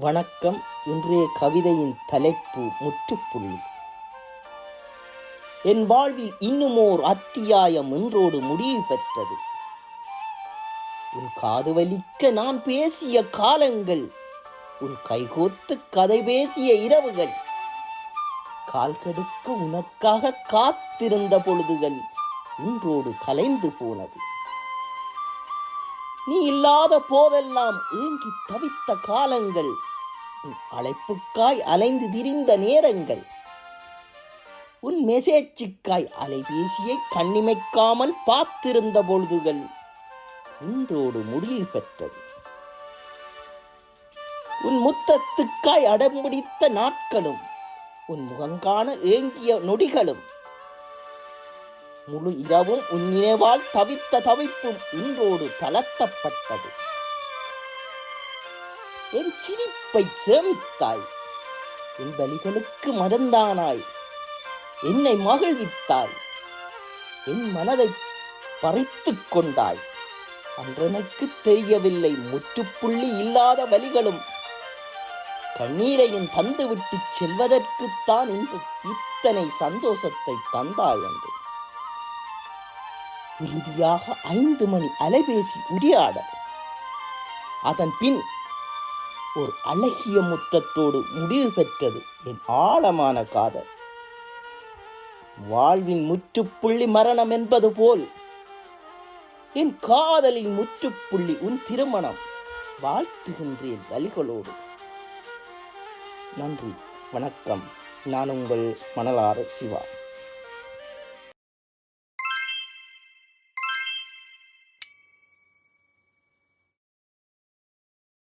வணக்கம். இன்றைய கவிதையின் தலைப்பு முற்றுப்புள்ளி. என் வாழ்வில் இன்னுமோர் அத்தியாயம் இன்றோடு முடிவு பெற்றது. உன் காது வலிக்க நான் பேசிய காலங்கள், உன் கைகோத்து கதை பேசிய இரவுகள், கால் கெடுக்க உனக்காக காத்திருந்த பொழுதுகள் இன்றோடு கலைந்து போனது. நீ இல்லாத போதெல்லாம் ஏங்கி தவித்த காலங்கள், உன் அழைப்புக்காய் அலைந்து திரிந்த நேரங்கள், உன் மெசேஜுக்காய் அலைபேசியை கண்ணிமைக்காமல் பார்த்திருந்த பொழுதுகள் இன்றோடு முடிவு பெற்றது. உன் முத்தத்துக்காய் அடம்பிடித்த நாட்களும், உன் முகங்காண ஏங்கிய நொடிகளும், முழு இரவும் உன் நினைவால் தவித்த தவிப்பும் இன்றோடு தளர்த்தப்பட்டது. என் சிரிப்பை சேமித்தாய், என் வலிகளுக்கு மறந்தானாய், என்னை மகிழ்வித்தாய், என் மனதை பறித்துக் கொண்டாய். அன்றெனக்கு தெரியவில்லை, முற்றுப்புள்ளி இல்லாத வலிகளும் கண்ணீரையும் தந்துவிட்டு செல்வதற்குத்தான் இன்று இத்தனை சந்தோஷத்தை தந்தாய் என்று. இறுதியாக 5 மணி அலைபேசி உரையாடல், அதன் பின் ஒரு அழகிய முத்தத்தோடு முடிவு பெற்றது என் ஆழமான காதல். வாழ்வின் முற்றுப்புள்ளி மரணம் என்பது போல் என் காதலின் முற்றுப்புள்ளி உன் திருமணம். வாழ்த்துகின்றேன் வலிகளோடு. நன்றி, வணக்கம். நான் உங்கள் மணலாறு சிவா.